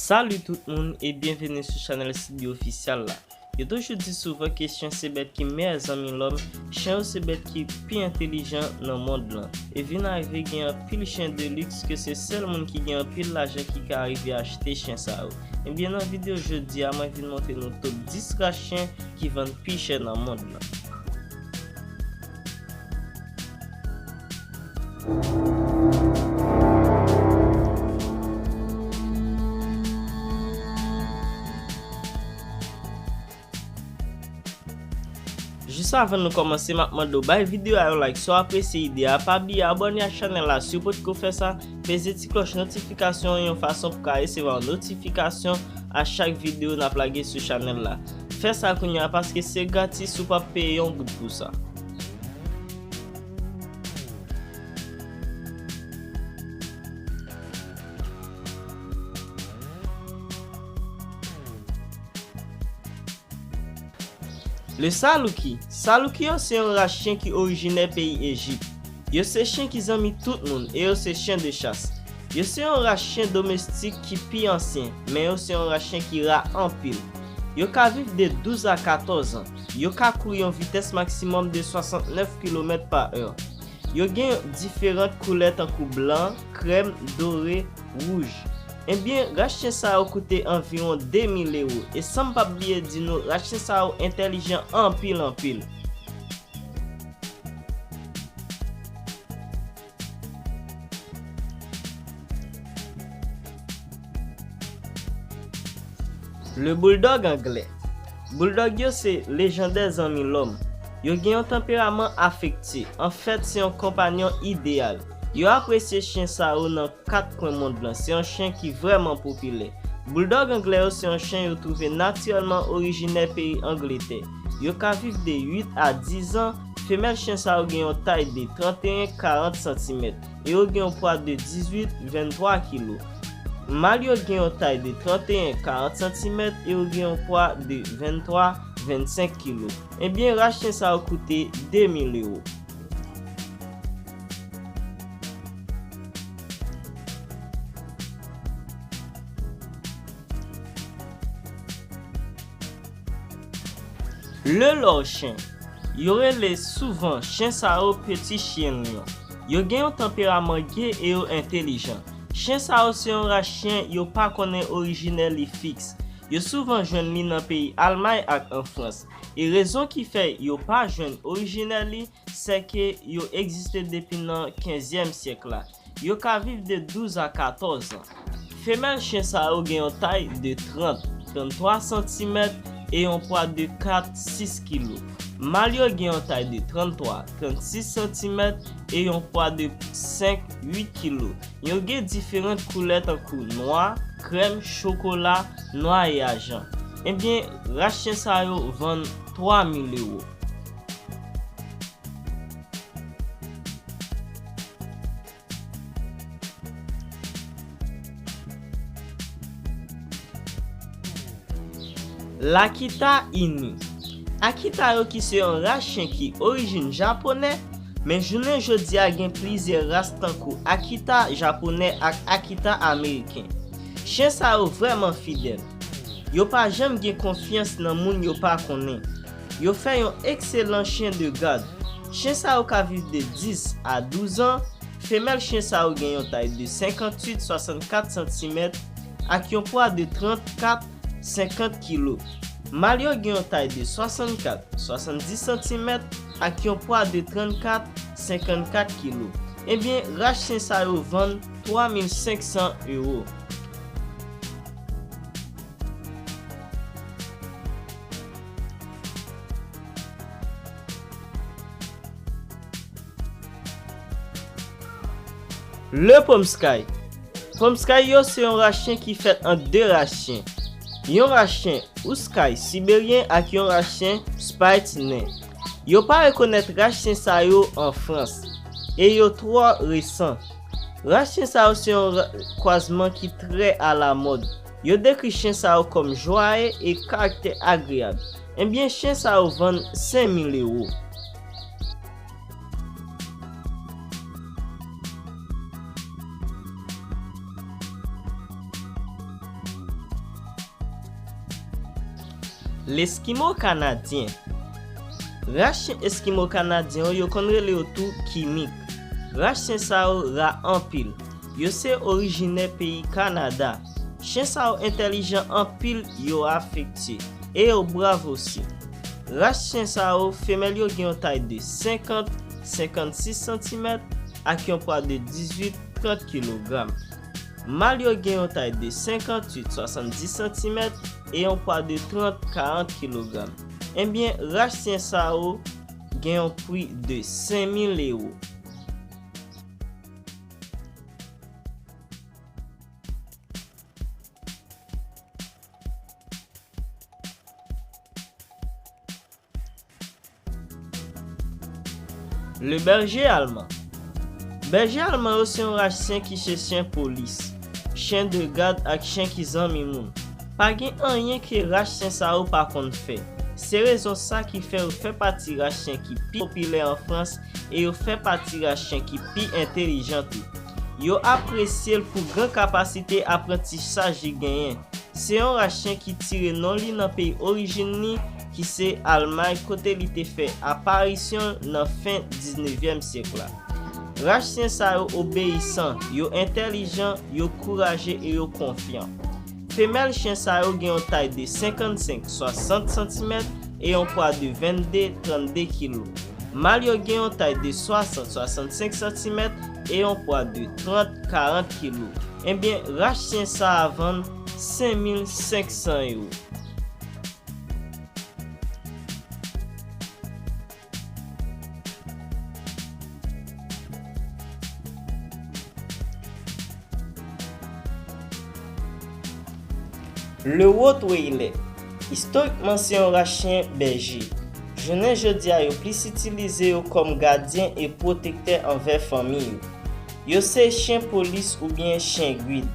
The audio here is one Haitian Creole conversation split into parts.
Salut tout le monde et bienvenue sur la chaîne Studio officiel là. Yo toujours dit souvent que chien c'est bête qui meilleur ami l'homme, chien c'est bête qui plus intelligent dans le monde là. Et vient arriver gagne un pile chien de luxe que c'est seul monde qui gagne un pile l'argent qui arrive à acheter chien ça. Et bien dans la vidéo aujourd'hui, moi je vais montrer nos top 10 chiens qui vendent plus cher dans le monde là. Juste avant de commencer, je demande à vidéo à like, soit apprécié l'idée, pas oublier abonner à la chaîne là, si vous pouvez faire ça, peser la cloche notification et une façon pour recevoir une notification à chaque vidéo n'a plagué sur la chaîne là. Faites ça parce que c'est gratis ou pas payer un goût pour ça. Le Salouki c'est un race chien qui originaire pays Égypte. Yo c'est chien qui aime tout le monde et yo c'est chien de chasse. Yo c'est un race chien domestique qui pi ancien, mais yo c'est un race chien qui ra en pile. Yo ka vivre de 12 à 14 ans. Yo ka courir en vitesse maximum de 69 km/h. Yo gen différentes couleurs en coup blanc, crème, doré, rouge. Eh bien, racheter ça a coûté environ 2000 € et sans pas oublier de nous, racheter ça intelligent en pile en pile. Le bulldog anglais. Bulldog yo c'est légendaire ami l'homme. Yo gen un tempérament affecté. En fait, c'est un compagnon idéal. Yo apprécie chien ça dans 4 coins monde blanc. C'est un chien qui est vraiment populaire. Bulldog anglais c'est un chien yo trouvé naturellement originaire pays Angleterre. Yo ka vivre de 8 à 10 ans. Femelle chien ça a une taille de 31-40 cm et yo gen un poids de 18-23 kg. Mâle yo gen une taille de 31-40 cm et yo gen un poids de 23-25 kg. Eh bien, racheter ça a coûté 2000 €. Le lord chien. Yo relè souvent chien sa ou petit chien lion. Yo gen un tempérament gai et yo intelligent. Chien sa ou c'est un race chien yo pas connaît originel li fixe. Yo souvent jeune li dans pays Allemagne ak en France. Et raison qui fait yo pas jeune originel li, c'est que yo existe depuis dans 15e siècle là. Yo ka vivre de 12 à 14 ans. Femelle chien sa ou gen une taille de 30-33 cm et un poids de 4-6 kg. Mâle yo gen une taille de 33-36 cm et un poids de 5-8 kg. Yo gen différentes couleurs en couleur noir, crème, chocolat, noir et argent. Eh bien, racheter ça yo vend 3000 €. L'Akita Inu. Akita yo qui c'est un race chien qui origine japonais, mais jounen jodi a gen plusieurs races tankou Akita japonais ak Akita américain. Chien sa yo vraiment fidèle. Yo pa jamais gen confiance dans moun yo pa konnen. Yo fait un excellent chien de garde. Chien sa yo ka vivre de 10 à 12 ans. Femelle chien sa yo gen une taille de 58-64 cm ak un poids de 34-50 kg. Mâle yo gen une taille de 64-70 cm ak un poids de 34-54 kg. Eh bien, racheter ça yo vend 3500 €. Le Pomsky. Pomsky yo c'est un race chien qui fait en deux races chien. Yon race chien Husky sibérien ak yon race chien Spitz nain. Yo pas reconnaître race chien sa yo en France. Et yo trop récent. Race chien sa yo c'est un croisement qui très à la mode. Yo décrit chien sa yo comme joyeux et caractère agréable. Eh bien chien sa yo vend 5000 €. L'Eskimo Canadien. Race chien Eskimo Canadien yo konre le tou kimik. Race chien sa yo ra en pile. Yo se originaire pays Canada. Chien sa yo intelligent en pile yo affecté. Et yo brave aussi. Race chien sa yo femelle yo gen yon taille de 50-56 cm ak yon poids de 18-30 kg. Mâle yo gen yon taille de 58-70 cm et yon poids de 30-40 kg. Eh bien, race chien sa yo gen yon prix de 5 000 €. Le berger allemand. Berger allemand yo se yon race chien ki se chien police, chien de garde ak chien ki zanmi moun. Pa gen anyen ki race chien sa yo pa kon fè. Se rezon sa ki fè yo fè pati race chien ki pi populaire en France et yo fè pati race chien ki pi intelligent tout. Yo apresye l pou gran kapasite apprentissage genyen. Se yon race chien ki tire non li nan pays origine ni ki se Allemagne kote li te fè apparition nan fin 19e siècle la. Race chien sa yo obéissant, yo intelligent, yo courageux et yo confiant. Femelle chien sa yo gen yon taille de 55-60 cm et yon poids de 22-32 kg. Mâle yo gen yon taille de 60-65 cm et yon poids de 30-40 kg. Eh bien, race chien sa a vendre 5 500 €. Le Rottweiler. Historiquement, c'est un race chien berger. Jounen jodi a yo plis itilize yo comme gardien et protecteur envers famille. Yo se chien police ou bien chien guide.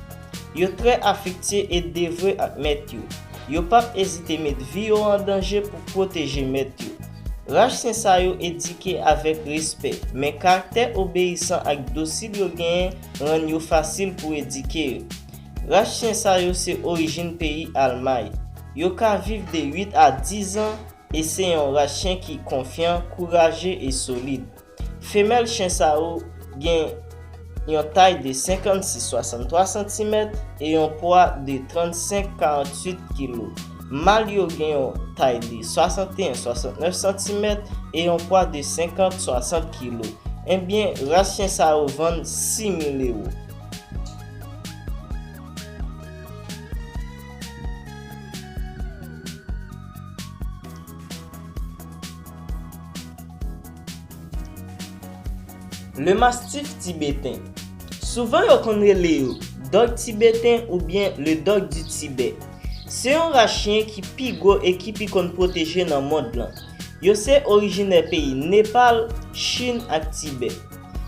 Yo très affecté et dévoué ak met yo. Yo pas hésité mettre vie yo en danger pour protéger met yo. Race chien sa yo éduqué avec respect, mais caractère obéissant ak docile yo gen rend yo facile pour éduquer yo. Race chien sa yo se origine pays Allemagne. Yo ka vivre de 8 à 10 ans et c'est un race chien qui confiant, courageux et solide. Femelle chien sa yo gen yon taille de 56-63 cm et un poids de 35-48 kg. Mâle yo gen yon taille de 61-69 cm et un poids de 50-60 kg. Eh bien, race chien sa yo vend 6 000 €. Le mastif tibétain. Souvent yo konre le yo dog tibétain ou bien le dog du Tibet. C'est un race chien qui pi gros et qui pi kon protéger dans monde lan. Yo se originaire pays Népal, Chine ak Tibet.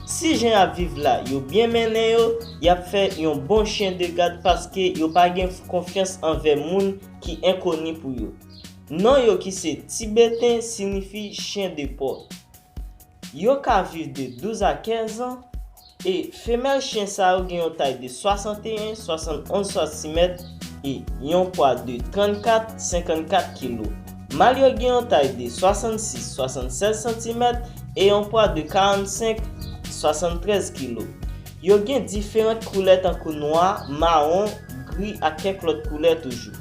Si jen a vive là, yo bien mené yo, y a fait yon bon chien de garde parce que yo pa gen confiance envers moun qui inconnu pour yo. Non yo qui se tibétain signifie chien de porte. Yo ka vive de 12 à 15 ans et femelle chien sa yo gen yon taille de 61-71 cm et yon poids de 34-54 kg. Mâle yo gen yon taille de 66-76 cm et yon poids de 45-73 kg. Yo gen différentes couleurs tant que noir, marron, gris ak quelques autres couleurs toujours.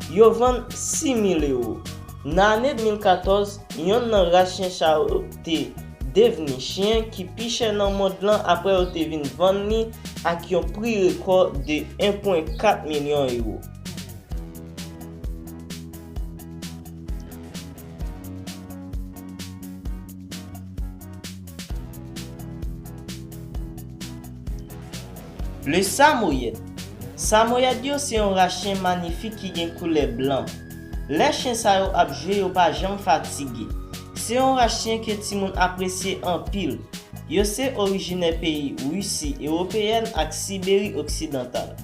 Yo vend 6 000 €. Nan année 2014, yon nan race chien sa yo te devenu chien qui pi cher dans monde lan après yo te vin vendre ni ak yon prix record de 1,4 million €. Le Samoyed. Samoyed yo c'est un race chien magnifique qui gen couleur blanc. Les chiens sa yo ap jwe yo pa jam fatigué. C'est un race chien que ti moun apprécie en pile. Yo se originaire pays Russie européenne ak Sibérie occidentale.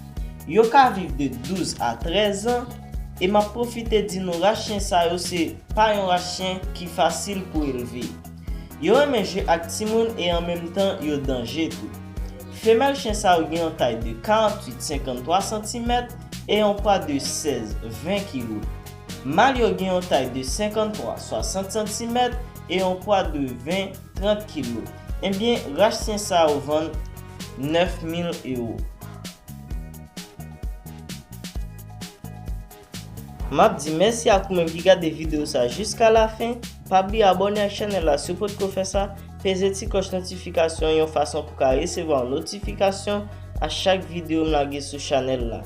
Yo ka vive de 12 à 13 ans et m'a profité di nou race chien sa yo c'est pas un race chien qui facile pour élever. Yo aime jouer ak ti moun et en même temps yo danger tout. Femelle chien sa yo gen une taille de 48-53 cm et un poids de 16-20 kg. Mal yo gen yon taille de 53-60 cm et un poids de 20-30 kg. Eh bien, race chien ça au vend 9000 €. Map di merci à vous qui regarde vidéo ça jusqu'à la fin. Pas oublier abonner à la chaîne là, support qu'on fait ça. Pesez ti cloche notification yon façon pour recevoir notification à chaque vidéo m'lage sur channel là.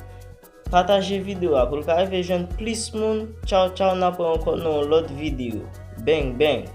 Partagez vidéo pour que arrive jeune plus monde. Ciao ciao, n'a pas encore dans l'autre vidéo. Bang bang.